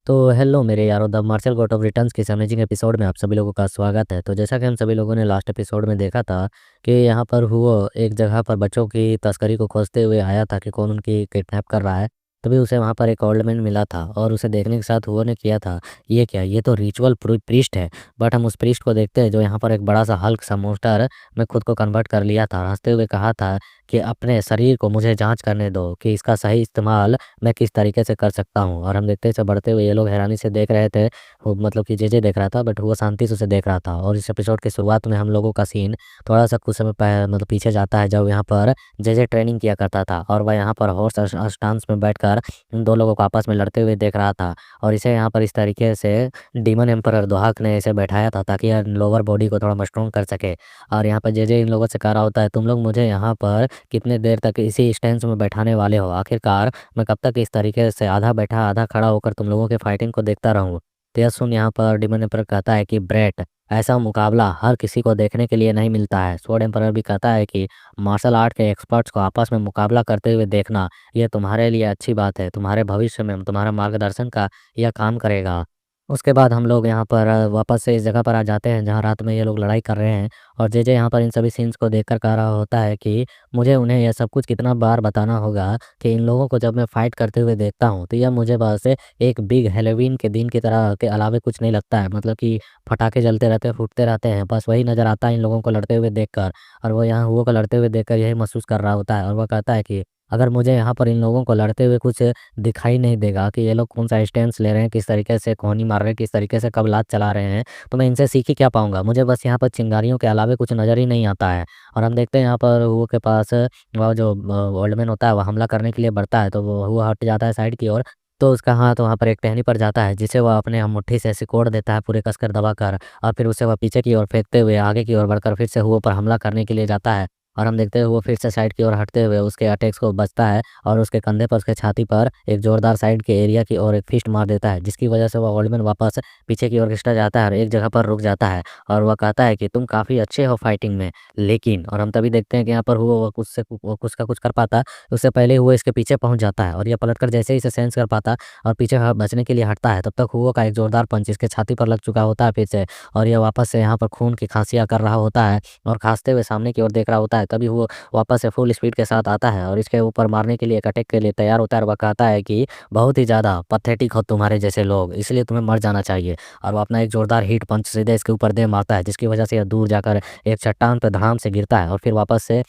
तो हेलो मेरे यारों, the martial god of returns के इस अमेजिंग एपिसोड में आप सभी लोगों का स्वागत है। तो जैसा कि हम सभी लोगों ने लास्ट एपिसोड में देखा था कि यहाँ पर हुआ एक जगह पर बच्चों की तस्करी को खोजते हुए आया था कि कौन उनकी किडनैप कर रहा है। तभी उसे वहाँ पर एक ओल्ड मैन मिला था और उसे देखने के साथ हुआ ने किया था, ये क्या, ये तो रिचुअल प्रीस्ट है। बट हम उस प्रीस्ट को देखते हैं जो यहाँ पर एक बड़ा सा हल्क सा मोस्टर में खुद को कन्वर्ट कर लिया था। हंसते हुए कहा था कि अपने शरीर को मुझे जांच करने दो कि इसका सही इस्तेमाल मैं किस तरीके से कर सकता हूँ। और हम देखते हैं इसे बढ़ते हुए ये लोग हैरानी से देख रहे थे। वो मतलब कि जे देख रहा था, बट वो शांति से उसे देख रहा था। और इस एपिसोड की शुरुआत में हम लोगों का सीन थोड़ा सा कुछ समय मतलब पीछे जाता है, जब यहाँ पर जे ट्रेनिंग किया करता था और वह यहाँ पर हॉर्स स्टांस में बैठकर इन दो लोगों को आपस में लड़ते हुए देख रहा था। और इसे यहाँ पर इस तरीके से डीमन एम्परर दोहाक ने इसे बैठाया था ताकि यह लोअर बॉडी को थोड़ा स्ट्रॉन्ग कर सके। और यहाँ पर जे इन लोगों से कह रहा होता है, तुम लोग मुझे यहाँ पर कितने देर तक इसी स्टैंस में बैठाने वाले हो? आखिरकार मैं कब तक इस तरीके से आधा बैठा आधा खड़ा होकर तुम लोगों के फाइटिंग को देखता रहूं? तो यह सुन यहाँ पर डिमन एम्परर कहता है कि ब्रेट, ऐसा मुकाबला हर किसी को देखने के लिए नहीं मिलता है। स्वॉर्ड एम्परर भी कहता है कि मार्शल आर्ट के एक्सपर्ट्स को आपस में मुकाबला करते हुए देखना, यह तुम्हारे लिए अच्छी बात है। तुम्हारे भविष्य में तुम्हारा मार्गदर्शन का यह काम करेगा। उसके बाद हम लोग यहाँ पर वापस से इस जगह पर आ जाते हैं जहाँ रात में ये लोग लड़ाई कर रहे हैं। और जे यहाँ पर इन सभी सीन्स को देखकर कह रहा होता है कि मुझे उन्हें यह सब कुछ कितना बार बताना होगा कि इन लोगों को जब मैं फ़ाइट करते हुए देखता हूँ तो यह मुझे बस एक बिग हैलोवीन के दिन की तरह के अलावे कुछ नहीं लगता है। मतलब कि पटाखे जलते रहते हैं, फूटते रहते हैं, बस वही नज़र आता है इन लोगों को लड़ते हुए देखकर। और वो यहाँ हुओं को लड़ते हुए देखकर यही महसूस कर रहा होता है। और वह कहता है कि अगर मुझे यहाँ पर इन लोगों को लड़ते हुए कुछ दिखाई नहीं देगा कि ये लोग कौन सा स्टैंस ले रहे हैं, किस तरीके से कोहनी मार रहे हैं, किस तरीके से कब लात चला रहे हैं, तो मैं इनसे सीख ही क्या पाऊँगा? मुझे बस यहाँ पर चिंगारियों के अलावे कुछ नज़र ही नहीं आता है। और हम देखते हैं यहाँ पर हुओ के पास वो जो ओल्ड मैन होता है, वो हमला करने के लिए बढ़ता है, तो वो हुआ हट जाता है साइड की ओर। तो उसका हाथ वहाँ पर एक टहनी पर जाता है, जिसे वह अपने मुट्ठी से सिकोड़ देता है पूरे कसकर दबाकर। और फिर उसे वह पीछे की ओर फेंकते हुए आगे की ओर बढ़कर फिर से हुओ पर हमला करने के लिए जाता है। और हम देखते हैं वो फिर से साइड की ओर हटते हुए उसके अटैक्स को बचता है और उसके कंधे पर, उसके छाती पर एक जोरदार साइड के एरिया की ओर एक फिस्ट मार देता है, जिसकी वजह से वह ओल्ड मैन वापस पीछे की ओर खिसटा जाता है और एक जगह पर रुक जाता है। और वह कहता है कि तुम काफ़ी अच्छे हो फाइटिंग में, लेकिन, और हम तभी देखते हैं कि यहाँ पर हुआ वो कुछ से वो कुछ का कुछ कर पाता, उससे पहले हुआ इसके पीछे पहुंच जाता है। और यह पलटकर जैसे ही इसे सेंस कर पाता और पीछे बचने के लिए हटता है, तब तक हुआ का एक जोरदार पंच इसके छाती पर लग चुका होता है फिर से। और यह वापस से यहाँ पर खून की खांसियाँ कर रहा होता है और खांसते हुए सामने की ओर देख रहा होता है। तभी वो वापस से फुल स्पीड के साथ आता है और इसके ऊपर मारने के लिए, एक अटैक के लिए तैयार होता है। और वह कहता है कि बहुत ही ज़्यादा पथेटिक हो तुम्हारे जैसे लोग, इसलिए तुम्हें मर जाना चाहिए। और वो अपना एक जोरदार हिट पंच सीधे इसके ऊपर दे मारता है, जिसकी वजह से यह दूर जाकर एक चट्टान पर धड़ाम से गिरता है और फिर वापस से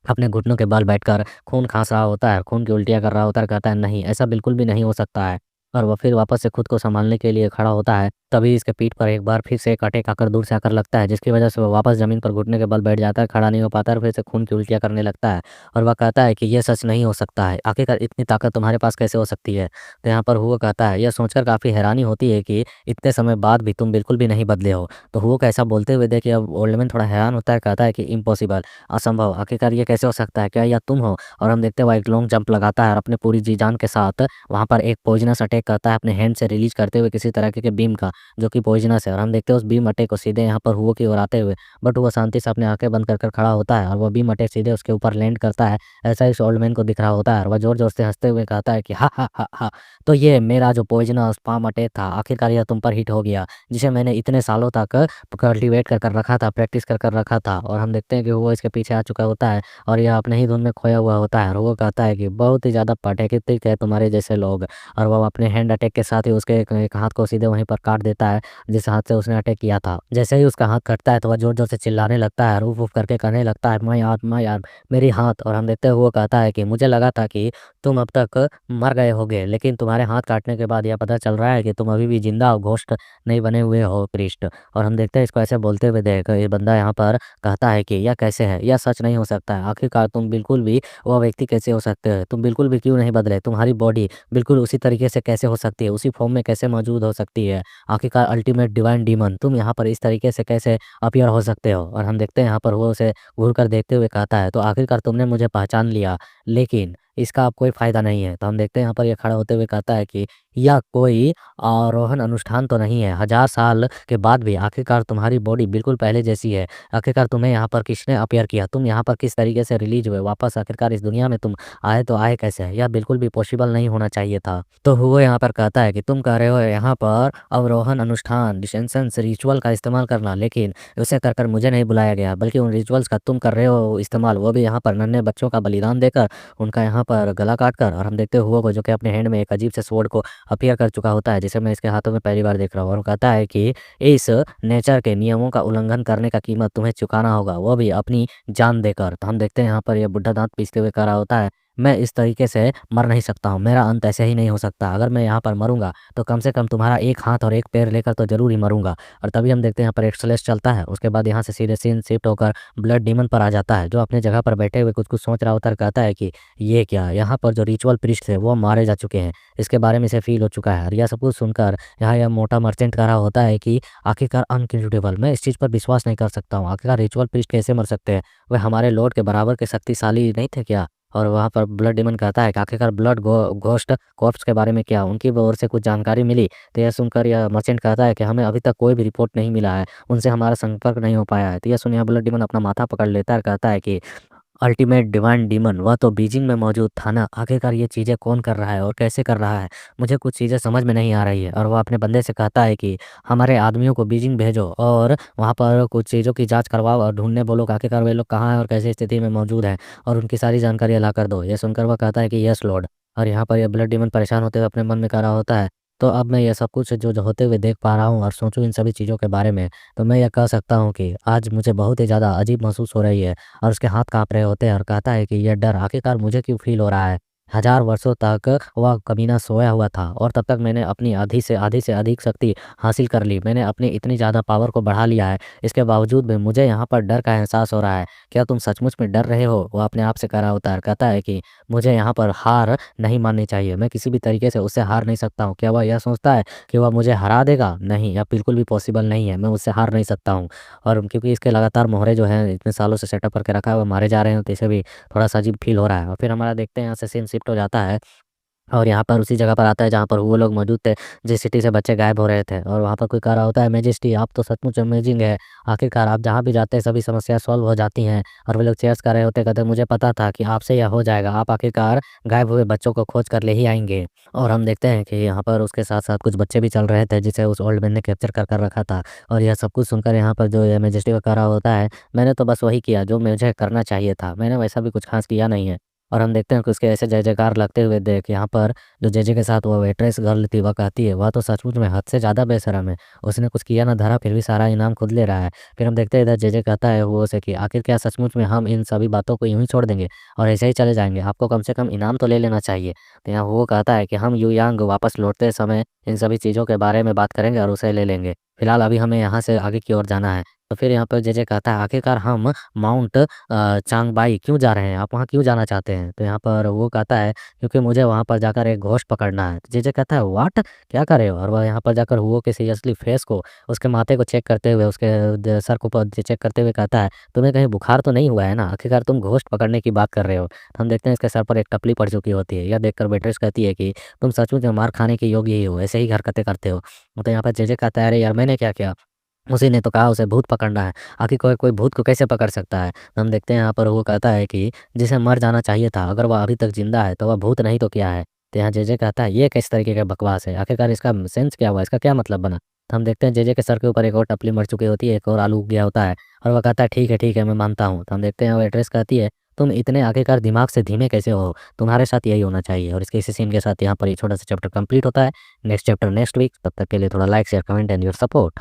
अपने घुटनों के बल बैठकर खून खांस रहा होता है, खून की उल्टियाँ कर रहा होता है। कहता है नहीं, ऐसा बिल्कुल भी नहीं हो सकता है। और वह फिर वापस से खुद को संभालने के लिए खड़ा होता है। तभी इसके पीठ पर एक बार फिर से एक अटैक आकर दूर से आकर लगता है, जिसकी वजह से वो वापस ज़मीन पर घुटने के बल बैठ जाता है, खड़ा नहीं हो पाता है और फिर से खून की उल्टियाँ करने लगता है। और वह कहता है कि ये सच नहीं हो सकता है, आखिरकार इतनी ताकत तुम्हारे पास कैसे हो सकती है? तो यहाँ पर हुआ कहता है, यह सोचकर काफ़ी हैरानी होती है कि इतने समय बाद भी तुम बिल्कुल भी नहीं बदले हो। तो हुआ ऐसा बोलते हुए देख के अब ओल्ड मैन थोड़ा हैरान होता है, कहता है कि इम्पॉसिबल, असंभव, आखिरकार ये कैसे हो सकता है? क्या यह तुम हो? और हम देखते हैं वह एक लॉन्ग जंप लगाता है और अपने पूरी जी जान के साथ वहाँ पर एक पॉइजनस अटैक करता है अपने हैंड से रिलीज करते हुए किसी तरह के बीम का, जो कि पॉइजनस है। और हम देखते हैं उस बीम अटैक को सीधे यहाँ पर हुओ की ओर आते हुए, बट वो शांति से अपने आंखें बंद कर कर खड़ा होता है और वो बीम अटैक सीधे उसके ऊपर लैंड करता है। ऐसा इस ओल्ड मैन को दिख रहा होता है और वह जोर जोर से हंसते हुए कहता है कि हा हा हा हा, तो ये मेरा जो पॉइजनस पाम अटैक था, आखिरकार यह तुम पर हिट हो गया, जिसे मैंने इतने सालों तक कल्टिवेट कर कर रखा था, प्रैक्टिस कर कर रखा था। और हम देखते हैं कि वो इसके पीछे आ चुका होता है और यह अपने ही धुन में खोया हुआ होता है। और वो कहता है कि बहुत ही ज़्यादा पटेटिक है तुम्हारे जैसे लोग। और वो अपने हैंड अटैक के साथ ही उसके एक हाथ को सीधे वहीं पर काट देता है, जिस हाथ से उसने अटैक किया था। जैसे ही उसका हाथ कटता है तो वह जोर-जोर से चिल्लाने लगता है और उफ उफ करके कहने लगता है, माय यार, मेरी हाथ। और हम देखते हुए वो कहता है कि मुझे लगा था कि तुम अब तक मर गए होगे, लेकिन तुम्हारे हाथ काटने के बाद यह पता चल रहा है कि तुम अभी भी जिंदा घोस्ट नहीं बने हुए हो प्रीस्ट। और हम देखते हैं इसको ऐसे बोलते हुए देख ये बंदा यहाँ पर कहता है कि यह कैसे है, यह सच नहीं हो सकता है, आखिरकार तुम बिल्कुल भी वह व्यक्ति कैसे हो सकते हो, तुम बिल्कुल भी क्यों नहीं बदले, तुम्हारी बॉडी बिल्कुल उसी तरीके से कैसे हो सकती है, उसी फॉर्म में कैसे मौजूद हो सकती है, आखिरकार अल्टीमेट डिवाइन डीमन तुम यहाँ पर इस तरीके से कैसे अपीयर हो सकते हो। और हम देखते हैं यहाँ पर वो उसे घूर कर देखते हुए कहता है, तो आखिरकार तुमने मुझे पहचान लिया, लेकिन इसका अब कोई फ़ायदा नहीं है। तो हम देखते हैं यहाँ पर ये खड़ा होते हुए कहता है कि यह कोई आरोहण अनुष्ठान तो नहीं है। हज़ार साल के बाद भी आखिरकार तुम्हारी बॉडी बिल्कुल पहले जैसी है। आखिरकार तुम्हें यहाँ पर किसने अपीयर किया? तुम यहाँ पर किस तरीके से रिलीज़ हुए वापस आखिरकार इस दुनिया में तुम आए तो आए कैसे? यह बिल्कुल भी पॉसिबल नहीं होना चाहिए था। तो हुगो यहाँ पर कहता है कि तुम कह रहे हो यहाँ पर अवरोहण अनुष्ठान, डिसेंशंस, रिचुअल का इस्तेमाल करना, लेकिन उसे कर मुझे नहीं बुलाया गया, बल्कि उन रिचुअल्स का तुम कर रहे हो इस्तेमाल, वो भी यहाँ पर नन्हे बच्चों का बलिदान देकर, उनका यहाँ पर गला काट कर। और हम देखते हैं हुगो को जो कि अपने हैंड में एक अजीब से स्वॉर्ड को अपीयर कर चुका होता है, जिसे मैं इसके हाथों में पहली बार देख रहा हूँ। और वो कहता है कि इस नेचर के नियमों का उल्लंघन करने का कीमत तुम्हें चुकाना होगा, वो भी अपनी जान देकर। तो हम देखते हैं यहाँ पर ये बुड्ढा दाँत पीसते हुए कह रहा होता है, मैं इस तरीके से मर नहीं सकता हूँ, मेरा अंत ऐसे ही नहीं हो सकता। अगर मैं यहाँ पर मरूँगा तो कम से कम तुम्हारा एक हाथ और एक पैर लेकर तो ज़रूर ही मरूँगा। और तभी हम देखते हैं यहाँ पर एक स्लैश चलता है। उसके बाद यहाँ से सीधे सीन शिफ्ट होकर ब्लड डीमन पर आ जाता है, जो अपने जगह पर बैठे हुए कुछ-कुछ सोच रहा होता है और कहता है कि ये क्या? यहाँ पर जो रिचुअल प्रीस्ट थे वो मारे जा चुके हैं। इसके बारे में इसे फ़ील हो चुका है। और यह सब कुछ सुनकर यहाँ यह मोटा मर्चेंट कह रहा होता है कि आखिरकार अनक्रेडिटेबल, मैं इस चीज़ पर विश्वास नहीं कर सकता हूँ। आखिरकार रिचुअल प्रीस्ट कैसे मर सकते हैं? वे हमारे लॉर्ड के बराबर के शक्तिशाली नहीं थे क्या? और वहाँ पर ब्लड डीमन कहता है कि आखिरकार ब्लड घोस्ट कॉर्प्स के बारे में क्या उनकी ओर से कुछ जानकारी मिली? तो यह सुनकर यह मर्चेंट कहता है कि हमें अभी तक कोई भी रिपोर्ट नहीं मिला है, उनसे हमारा संपर्क नहीं हो पाया है। तो यह सुन यह ब्लड डीमन अपना माथा पकड़ लेता है और कहता है कि अल्टीमेट डिवाइन डीमन वह तो बीजिंग में मौजूद था ना, आखिरकार ये चीज़ें कौन कर रहा है और कैसे कर रहा है? मुझे कुछ चीज़ें समझ में नहीं आ रही है। और वह अपने बंदे से कहता है कि हमारे आदमियों को बीजिंग भेजो और वहाँ पर कुछ चीज़ों की जाँच करवाओ और ढूँढने बोलो कि आखिरकार वे लोग कहाँ हैं और कैसी स्थिति में मौजूद हैं, और उनकी सारी जानकारियाँ ला कर दो। ये सुनकर वह कहता है कि यस लॉर्ड। और यहाँ पर यह ब्लड डीमन परेशान होते हुए अपने मन में कह रहा होता है, तो अब मैं ये सब कुछ जो होते हुए देख पा रहा हूँ और सोचूँ इन सभी चीज़ों के बारे में, तो मैं ये कह सकता हूँ कि आज मुझे बहुत ही ज़्यादा अजीब महसूस हो रही है। और उसके हाथ काँप रहे होते हैं और कहता है कि ये डर आखिरकार मुझे क्यों फ़ील हो रहा है? हज़ार वर्षों तक वह कमीना सोया हुआ था और तब तक मैंने अपनी आधी से अधिक शक्ति हासिल कर ली। मैंने अपनी इतनी ज़्यादा पावर को बढ़ा लिया है। इसके बावजूद भी मुझे यहाँ पर डर का एहसास हो रहा है। क्या तुम सचमुच में डर रहे हो? वो अपने आप से कह रहा होता है और कहता है कि मुझे यहाँ पर हार नहीं माननी चाहिए। मैं किसी भी तरीके से उससे हार नहीं सकता हूँ। क्या वह यह सोचता है कि वह मुझे हरा देगा? नहीं, यह बिल्कुल भी पॉसिबल नहीं है। मैं उससे हार नहीं सकता हूँ। और क्योंकि इसके लगातार मोहरे जो हैं इतने सालों से सेटअप करके रखा है वो मारे जा रहे हैं, तो इसे भी थोड़ा-सा अजीब फ़ील हो रहा है। और फिर हमारा देखते हैं यहाँ से सीन शिफ्ट हो जाता है और यहाँ पर उसी जगह पर आता है जहाँ पर वो लोग मौजूद थे, जिस सिटी से बच्चे गायब हो रहे थे। और वहाँ पर कोई कह रहा होता है, मैजेस्टी आप तो सचमुच अमेजिंग है। आखिरकार आप जहाँ भी जाते हैं सभी समस्या सॉल्व हो जाती हैं। और वो लोग चीयर्स कर रहे होते, कहते मुझे पता था कि आपसे यह हो जाएगा। आप आखिरकार गायब हुए बच्चों को खोज कर ले ही आएँगे। और हम देखते हैं कि यहाँ पर उसके साथ-साथ कुछ बच्चे भी चल रहे थे, जिसे उस ओल्ड मैन ने कैप्चर कर रखा था। और यह सब कुछ सुनकर यहाँ पर जो ये मैजेस्टी कह रहा होता है, मैंने तो बस वही किया जो मुझे करना चाहिए था। मैंने वैसा भी कुछ ख़ास किया नहीं है। और हम देखते हैं कि उसके ऐसे जय-जयकार लगते हुए देख यहाँ पर जो जेजे के साथ वो वेट्रेस गर्ल थी वह कहती है, वह तो सचमुच में हद से ज़्यादा बेशर्म है। उसने कुछ किया ना धरा फिर भी सारा इनाम खुद ले रहा है। फिर हम देखते हैं इधर जेजे कहता है वो से कि आखिर क्या सचमुच में हम इन सभी बातों को यूँ ही छोड़ देंगे और ऐसे ही चले जाएँगे? आपको कम से कम इनाम तो ले लेना चाहिए। तो यहाँ वो कहता है कि हम यू यांग वापस लौटते समय इन सभी चीज़ों के बारे में बात करेंगे और उसे ले लेंगे। फिलहाल अभी हमें यहाँ से आगे की ओर जाना है। तो फिर यहाँ पर जेजे कहता है आखिरकार हम माउंट चांगबाई क्यों जा रहे हैं? आप वहाँ क्यों जाना चाहते हैं? तो यहाँ पर वो कहता है क्योंकि मुझे वहाँ पर जाकर एक घोस्ट पकड़ना है। तो जेजे कहता है व्हाट? क्या कर रहे हो? और वह यहाँ पर जाकर हुओ के सीरियसली फेस को, उसके माथे को चेक करते हुए, उसके सर को चेक करते हुए कहता है, तुम्हें कहीं बुखार तो नहीं हुआ है ना? आखिरकार तुम घोस्ट पकड़ने की बात कर रहे हो। तो हम देखते हैं इसके सर पर एक टपली पड़ चुकी होती है। यह देखकर वेट्रेस कहती है कि तुम सचमुच में मार खाने के योग्य ही हो, ऐसे ही हरकतें करते हो। तो यहाँ पर जेजे कहता है अरे यार मैंने क्या किया? उसी ने तो कहा उसे भूत पकड़ना है। आखिर कोई कोई भूत को कैसे पकड़ सकता है? तो हम देखते हैं यहाँ पर वो कहता है कि जिसे मर जाना चाहिए था, अगर वह अभी तक ज़िंदा है, तो वह भूत नहीं तो क्या है? तो यहाँ जेजे कहता है, ये किस तरीके का बकवास है? आखिरकार इसका सेंस क्या हुआ? इसका क्या मतलब बना? तो हम देखते हैं जेजे के सर के ऊपर एक और टपली मर चुकी होती है, एक और आलू उग गया होता है और वह कहता है, ठीक है, मैं मानता हूँ। तो हम देखते हैं वेट्रेस कहती है, तुम इतने आखिरकार दिमाग से धीमे कैसे हो? तुम्हारे साथ यही होना चाहिए। और इसके इसी सीन के साथ यहाँ पर ये छोटा-सा चैप्टर कंप्लीट होता है। Next chapter next week. तब तक के लिए थोड़ा like, share, comment and your support.